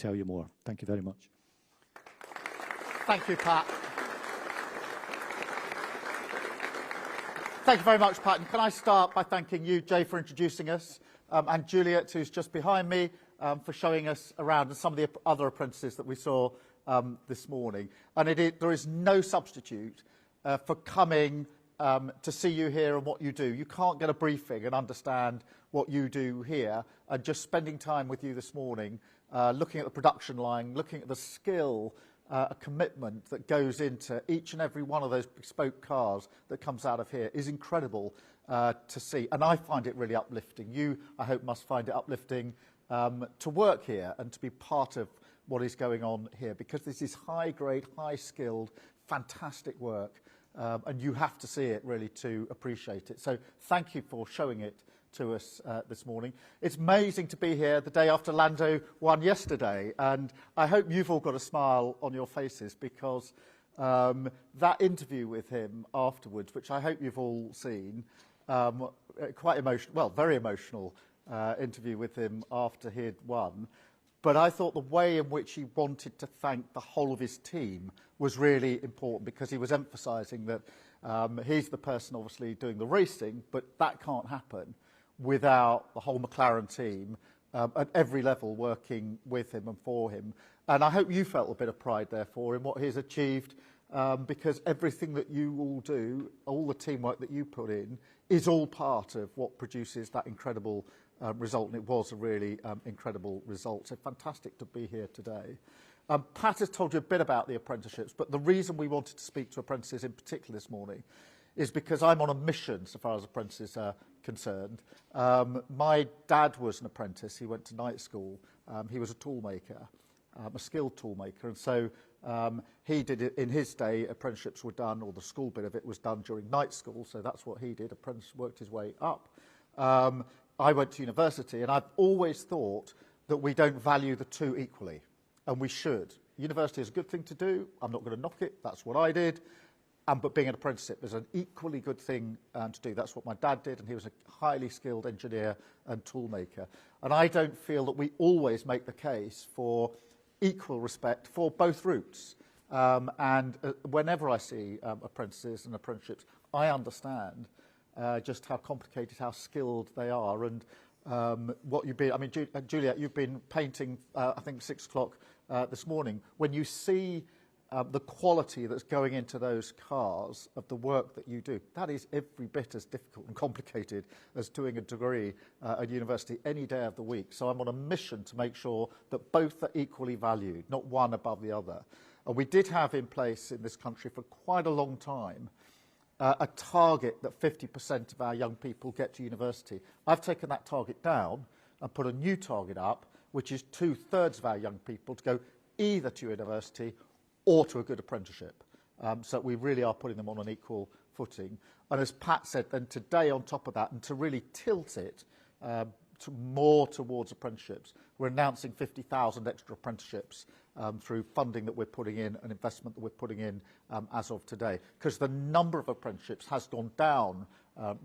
tell you more. Thank you very much. Thank you, Pat. Thank you very much, Pat. And can I start by thanking you, Jay, for introducing us, and Juliet, who's just behind me, for showing us around, and some of the other apprentices that we saw this morning. And there is no substitute for coming to see you here and what you do. You can't get a briefing and understand what you do here. And just spending time with you this morning, looking at the production line, looking at the skill, a commitment that goes into each and every one of those bespoke cars that comes out of here is incredible to see. And I find it really uplifting. You, I hope, must find it uplifting to work here and to be part of what is going on here, because this is high-grade, high-skilled, fantastic work, and you have to see it really to appreciate it. So thank you for showing it to us this morning. It's amazing to be here the day after Lando won yesterday, and I hope you've all got a smile on your faces, because that interview with him afterwards, which I hope you've all seen, quite emotional, well, very emotional interview with him after he'd won. But I thought the way in which he wanted to thank the whole of his team was really important, because he was emphasising that he's the person obviously doing the racing, but that can't happen without the whole McLaren team at every level working with him and for him. And I hope you felt a bit of pride, therefore, in what he's achieved, because everything that you all do, all the teamwork that you put in, is all part of what produces that incredible result. And it was a really incredible result. So fantastic to be here today. Pat has told you a bit about the apprenticeships, but the reason we wanted to speak to apprentices in particular this morning is because I'm on a mission so far as apprentices are concerned. My dad was an apprentice. He went to night school. He was a tool maker, a skilled tool maker. And so he did it in his day. Apprenticeships were done, or the school bit of it was done during night school. So that's what he did. Apprentice worked his way up. I went to university, and I've always thought that we don't value the two equally, and we should. University is a good thing to do. I'm not going to knock it. That's what I did. But being an apprenticeship is an equally good thing to do. That's what my dad did, and he was a highly skilled engineer and tool maker. And I don't feel that we always make the case for equal respect for both routes. Whenever I see apprentices and apprenticeships, I understand just how complicated, how skilled they are, and what you've been. I mean, Juliet, you've been painting, I think, 6 o'clock this morning. When you see the quality that's going into those cars of the work that you do, that is every bit as difficult and complicated as doing a degree at university any day of the week. So I'm on a mission to make sure that both are equally valued, not one above the other. And we did have in place in this country for quite a long time a target that 50% of our young people get to university. I've taken that target down and put a new target up, which is 2/3 of our young people to go either to university or to a good apprenticeship. So we really are putting them on an equal footing. And as Pat said, then today on top of that, and to really tilt it more towards apprenticeships, we're announcing 50,000 extra apprenticeships through funding that we're putting in and investment that we're putting in as of today. Because the number of apprenticeships has gone down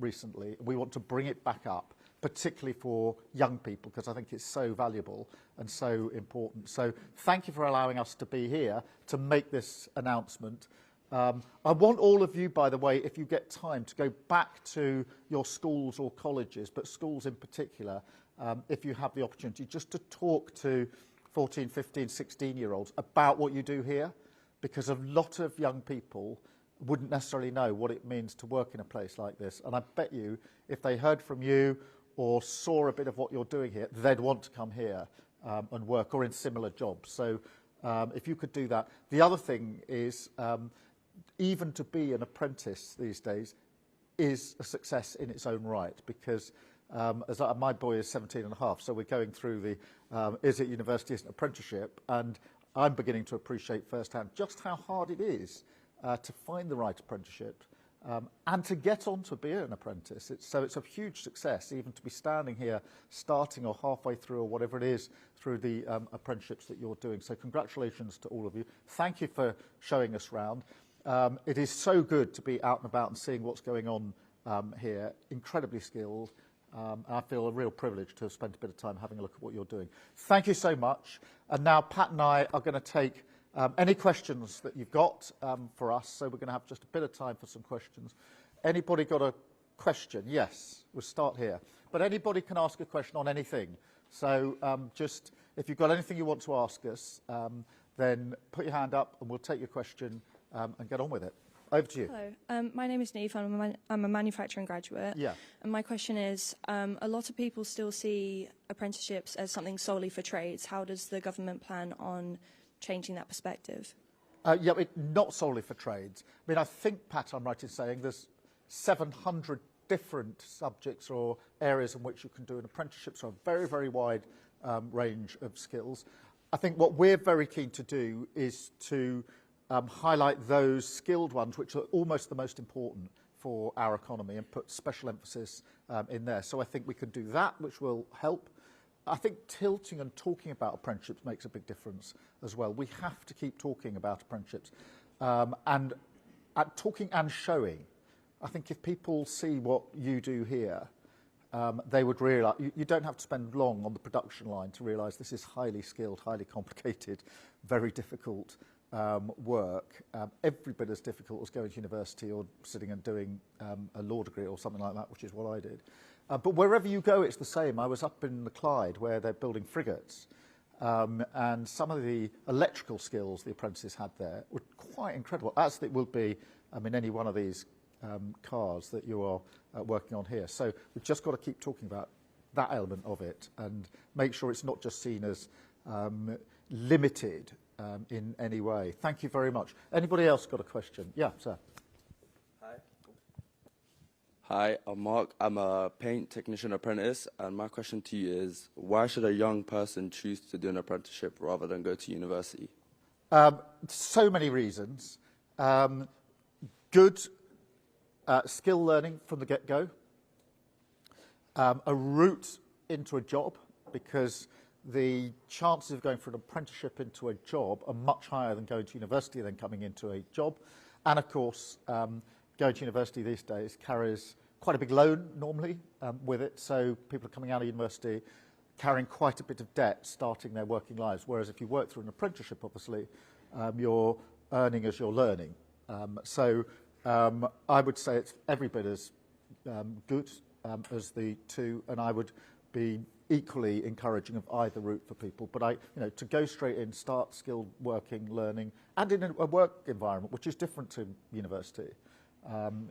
recently. We want to bring it back up, particularly for young people, because I think it's so valuable and so important. So thank you for allowing us to be here to make this announcement. I want all of you, by the way, if you get time, to go back to your schools or colleges, but schools in particular, if you have the opportunity, just to talk to 14, 15, 16-year-olds about what you do here, because a lot of young people wouldn't necessarily know what it means to work in a place like this. And I bet you, if they heard from you or saw a bit of what you're doing here, they'd want to come here and work, or in similar jobs. So if you could do that. The other thing is, even to be an apprentice these days is a success in its own right, because my boy is 17 and a half, so we're going through the is it university, is it apprenticeship, and I'm beginning to appreciate firsthand just how hard it is to find the right apprenticeship and to get on to be an apprentice. So it's a huge success even to be standing here starting or halfway through or whatever it is through the apprenticeships that you're doing. So congratulations to all of you. Thank you for showing us round. It is so good to be out and about and seeing what's going on here. Incredibly skilled, And I feel a real privilege to have spent a bit of time having a look at what you're doing. Thank you so much. And now Pat and I are going to take any questions that you've got for us. So we're going to have just a bit of time for some questions. Anybody got a question? Yes, we'll start here. But anybody can ask a question on anything. So just, if you've got anything you want to ask us, then put your hand up and we'll take your question and get on with it. Over to you. Hello, my name is Neve. I'm a manufacturing graduate. Yeah. And my question is, a lot of people still see apprenticeships as something solely for trades. How does the government plan on changing that perspective? Not solely for trades. I mean, I think, Pat, I'm right in saying there's 700 different subjects or areas in which you can do an apprenticeship, so a very, very wide range of skills. I think what we're very keen to do is to highlight those skilled ones which are almost the most important for our economy and put special emphasis in there. So I think we can do that, which will help. I think tilting and talking about apprenticeships makes a big difference as well. We have to keep talking about apprenticeships and talking and showing. I think if people see what you do here, they would realise you don't have to spend long on the production line to realise this is highly skilled, highly complicated, very difficult work, every bit as difficult as going to university or sitting and doing a law degree or something like that, which is what I did. But wherever you go, it's the same. I was up in the Clyde where they're building frigates, and some of the electrical skills the apprentices had there were quite incredible, as it will be in any one of these cars that you are working on here. So we've just got to keep talking about that element of it and make sure it's not just seen as limited in any way. Thank you very much. Anybody else got a question? Yeah, sir. Hi, I'm Mark. I'm a paint technician apprentice, and my question to you is, why should a young person choose to do an apprenticeship rather than go to university? So many reasons. Good skill learning from the get-go. A route into a job, because the chances of going for an apprenticeship into a job are much higher than going to university than coming into a job. And of course, going to university these days carries quite a big loan normally with it. So people are coming out of university carrying quite a bit of debt starting their working lives. Whereas if you work through an apprenticeship, obviously, you're earning as you're learning. I would say it's every bit as good as the two, and I would be equally encouraging of either route for people. But to go straight in, start skilled working, learning, and in a work environment, which is different to university.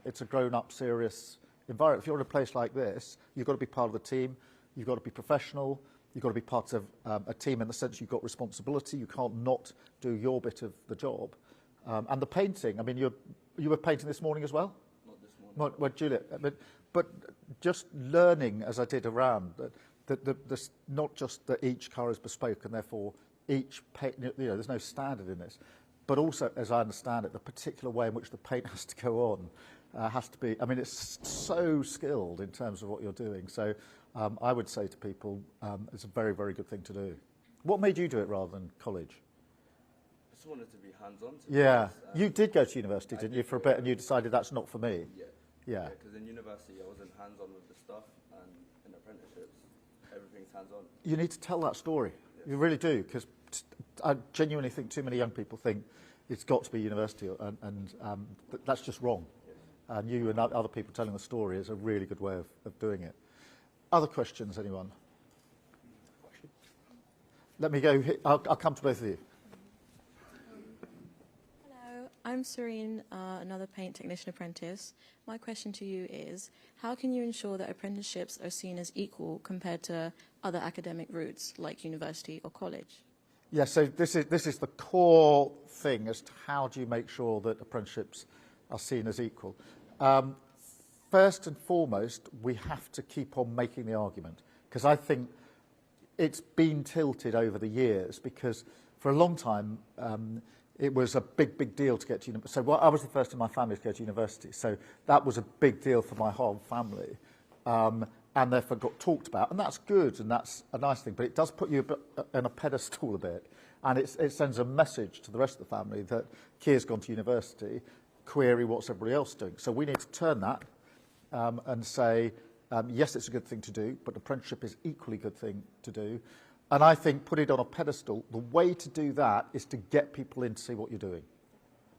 It's a grown-up, serious environment. If you're in a place like this, you've got to be part of the team. You've got to be professional. You've got to be part of a team in the sense you've got responsibility. You can't not do your bit of the job. And the painting. I mean, you were painting this morning as well. Not this morning. Well, Juliet, but just learning as I did around that not just that each car is bespoke and therefore each paint, there's no standard in this, but also, as I understand it, the particular way in which the paint has to go on has to be. I mean, it's so skilled in terms of what you're doing. So I would say to people, it's a very, very good thing to do. What made you do it rather than college? I just wanted to be hands-on. Yeah, you did go to university, didn't you, for a bit, and you decided that's not for me. Yeah. Because in university I wasn't hands-on with the stuff, and in apprenticeships everything's hands-on. You need to tell that story. Yes. You really do, because I genuinely think too many young people think it's got to be university, and that's just wrong. Yes. And you and other people telling the story is a really good way of doing it. Other questions, anyone? Let me go. I'll come to both of you. I'm Serene, another paint technician apprentice. My question to you is, how can you ensure that apprenticeships are seen as equal compared to other academic routes like university or college? Yeah, so this is the core thing as to how do you make sure that apprenticeships are seen as equal. First and foremost, we have to keep on making the argument, because I think it's been tilted over the years, because for a long time it was a big, big deal to get to university. So I was the first in my family to go to university, so that was a big deal for my whole family, and therefore got talked about, and that's good, and that's a nice thing, but it does put you on a pedestal a bit, and it sends a message to the rest of the family that Keir's gone to university, query what's everybody else doing. So we need to turn that and say, Yes, it's a good thing to do, but apprenticeship is equally a good thing to do. And I think put it on a pedestal, the way to do that is to get people in to see what you're doing.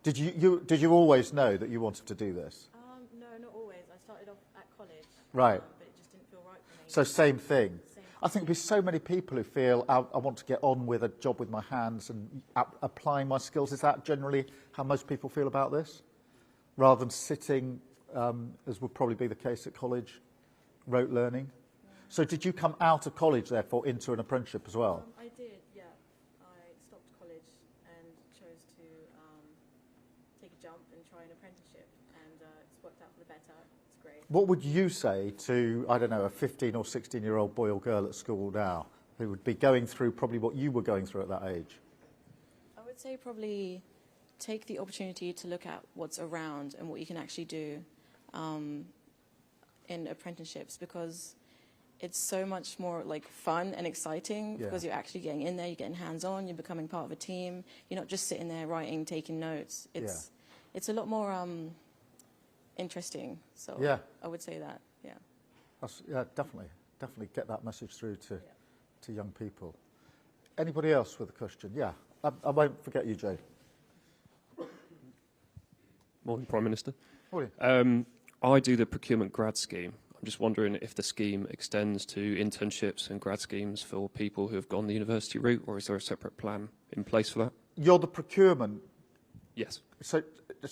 Did you always know that you wanted to do this? No, not always. I started off at college. Right. But it just didn't feel right for me. So same thing. Same. I think there's so many people who feel I want to get on with a job with my hands and applying my skills. Is that generally how most people feel about this? Rather than sitting, as would probably be the case at college, rote learning? So did you come out of college, therefore, into an apprenticeship as well? I did, yeah. I stopped college and chose to take a jump and try an apprenticeship, and it's worked out for the better. It's great. What would you say to, I don't know, a 15 or 16-year-old boy or girl at school now who would be going through probably what you were going through at that age? I would say probably take the opportunity to look at what's around and what you can actually do in apprenticeships, because it's so much more like fun and exciting because you're actually getting in there, you're getting hands-on, you're becoming part of a team. You're not just sitting there writing, taking notes. It's a lot more interesting. So I would say that, yeah, definitely get that message through to young people. Anybody else with a question? Yeah, I won't forget you, Jay. Morning, Prime Minister. Morning. I do the procurement grad scheme. I'm just wondering if the scheme extends to internships and grad schemes for people who have gone the university route, or is there a separate plan in place for that? You're the procurement? Yes. So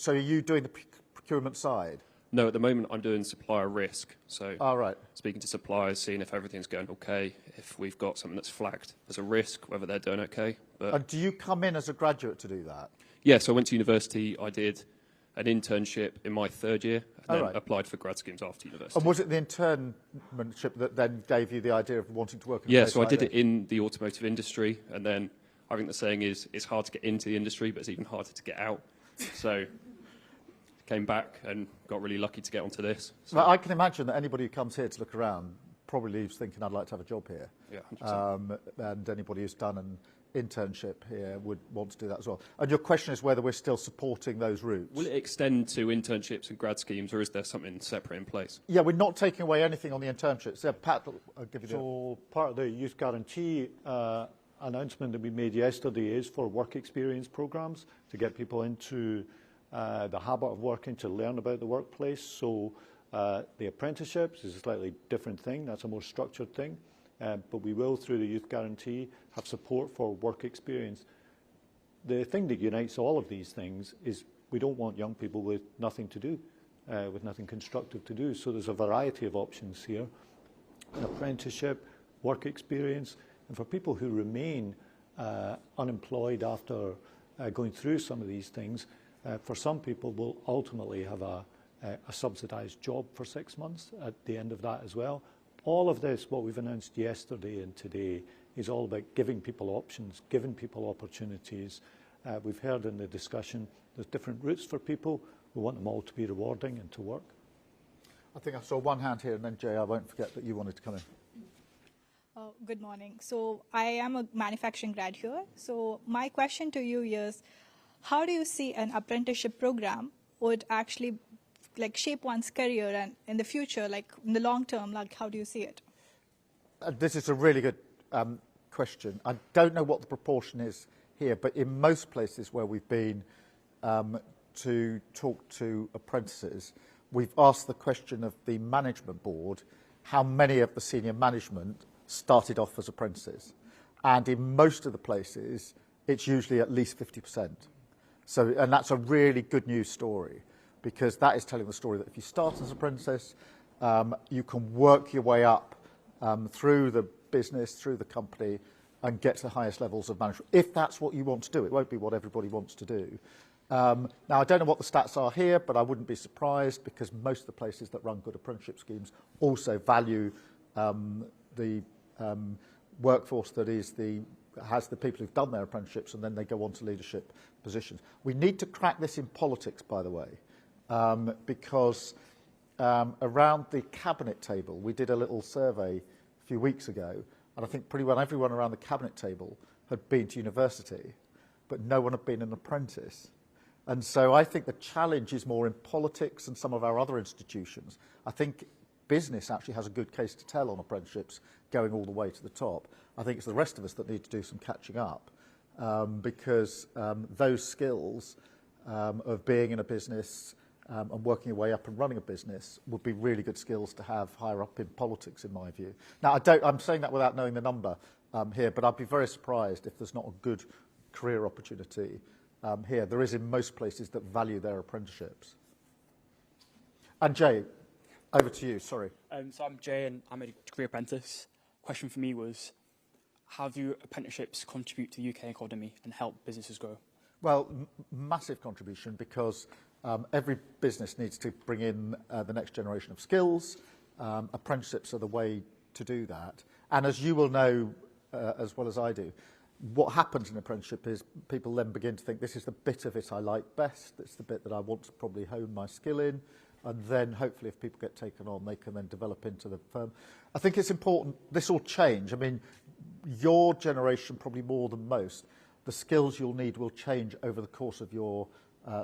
are you doing the procurement side? No, at the moment I'm doing supplier risk. So Right. speaking to suppliers, seeing if everything's going okay, if we've got something that's flagged as a risk, whether they're doing okay. And do you come in as a graduate to do that? Yeah, so I went to university, I did an internship in my third year, and then applied for grad schemes after university. And was it the internship that then gave you the idea of wanting to work in a Yeah, place so like I did this? it in the automotive industry, and then I think the saying is it's hard to get into the industry, but it's even harder to get out. So came back and got really lucky to get onto this. So. Well, I can imagine that anybody who comes here to look around probably leaves thinking, I'd like to have a job here. Yeah, 100%. And anybody who's done an internship here would want to do that as well. And your question is whether we're still supporting those routes. Will it extend to internships and grad schemes, or is there something separate in place? Yeah, we're not taking away anything on the internships. Pat, I'll give you So part of the Youth Guarantee announcement that we made yesterday is for work experience programs to get people into the habit of working, to learn about the workplace. So the apprenticeships is a slightly different thing. That's a more structured thing. But we will, through the Youth Guarantee, have support for work experience. The thing that unites all of these things is we don't want young people with nothing to do, with nothing constructive to do. So there's a variety of options here: an apprenticeship, work experience, and for people who remain unemployed after going through some of these things, for some people will ultimately have a subsidised job for 6 months at the end of that as well. All of this, what we've announced yesterday and today, is all about giving people options, giving people opportunities. We've heard in the discussion there's different routes for people. We want them all to be rewarding and to work. I think I saw one hand here, and then Jay, I won't forget that you wanted to come in. Good morning. So I am a manufacturing grad here. So my question to you is, how do you see an apprenticeship program would actually shape one's career, and in the future, in the long term, how do you see it? This is a really good question. I don't know what the proportion is here, but in most places where we've been to talk to apprentices, we've asked the question of the management board, how many of the senior management started off as apprentices. And in most of the places, it's usually at least 50%. So, and that's a really good news story, because that is telling the story that if you start as an apprentice, you can work your way up through the business, through the company, and get to the highest levels of management, if that's what you want to do. It won't be what everybody wants to do. Now, I don't know what the stats are here, but I wouldn't be surprised, because most of the places that run good apprenticeship schemes also value the workforce that has the people who've done their apprenticeships, and then they go on to leadership positions. We need to crack this in politics, by the way, because around the cabinet table, we did a little survey a few weeks ago, and I think pretty well everyone around the cabinet table had been to university, but no one had been an apprentice. And so I think the challenge is more in politics and some of our other institutions. I think business actually has a good case to tell on apprenticeships going all the way to the top. I think it's the rest of us that need to do some catching up, because those skills of being in a business and working your way up and running a business would be really good skills to have higher up in politics, in my view. Now, I'm saying that without knowing the number here, but I'd be very surprised if there's not a good career opportunity here. There is in most places that value their apprenticeships. And Jay, over to you, sorry. So I'm Jay and I'm a degree apprentice. Question for me was, how do apprenticeships contribute to the UK economy and help businesses grow? Well, massive contribution, because every business needs to bring in the next generation of skills. Apprenticeships are the way to do that. And as you will know as well as I do, what happens in an apprenticeship is people then begin to think, this is the bit of it I like best, it's the bit that I want to probably hone my skill in, and then hopefully if people get taken on, they can then develop into the firm. I think it's important, this will change. I mean, your generation probably more than most, the skills you'll need will change over the course of your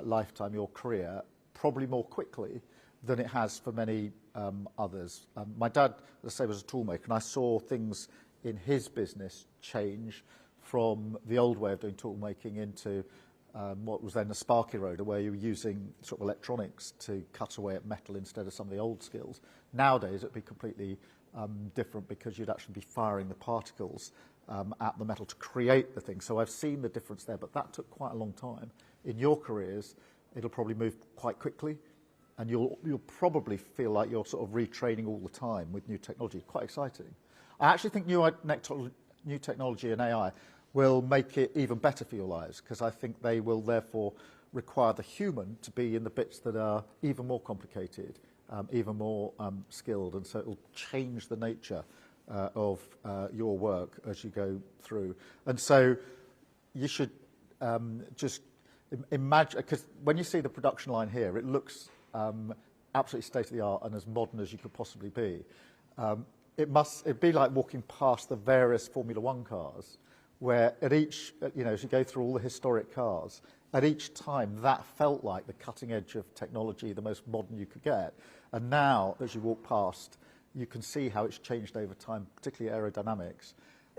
lifetime, your career, probably more quickly than it has for many others. My dad, as I say, was a toolmaker, and I saw things in his business change from the old way of doing toolmaking into what was then the Sparky Road, where you were using sort of electronics to cut away at metal instead of some of the old skills. Nowadays, it'd be completely different, because you'd actually be firing the particles at the metal to create the thing. So I've seen the difference there, but that took quite a long time. In your careers, it'll probably move quite quickly, and you'll probably feel like you're sort of retraining all the time with new technology. Quite exciting. I actually think new technology and AI will make it even better for your lives, because I think they will therefore require the human to be in the bits that are even more complicated, even more skilled, and so it will change the nature of your work as you go through. And so you should just imagine, because when you see the production line here, it looks absolutely state-of-the-art and as modern as you could possibly be. It'd be like walking past the various Formula One cars, where at each, as you go through all the historic cars, at each time that felt like the cutting edge of technology, the most modern you could get. And now, as you walk past, you can see how it's changed over time, particularly aerodynamics.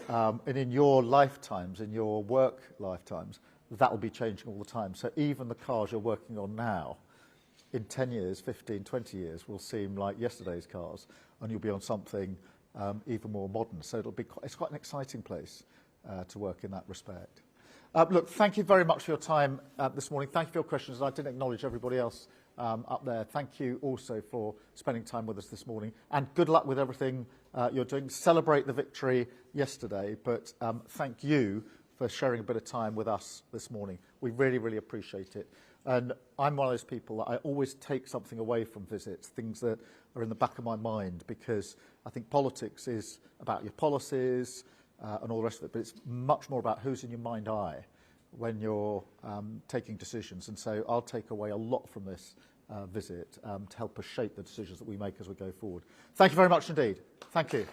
And in your lifetimes, in your work lifetimes, that will be changing all the time. So even the cars you're working on now, in 10 years, 15, 20 years, will seem like yesterday's cars, and you'll be on something even more modern. So it's quite an exciting place to work in that respect. Look, thank you very much for your time this morning. Thank you for your questions. I didn't acknowledge everybody else up there. Thank you also for spending time with us this morning. And good luck with everything you're doing. Celebrate the victory yesterday, but thank you for sharing a bit of time with us this morning. We really, really appreciate it. And I'm one of those people that I always take something away from visits, things that are in the back of my mind, because I think politics is about your policies and all the rest of it, but it's much more about who's in your mind eye when you're taking decisions. And so I'll take away a lot from this visit to help us shape the decisions that we make as we go forward. Thank you very much indeed. Thank you.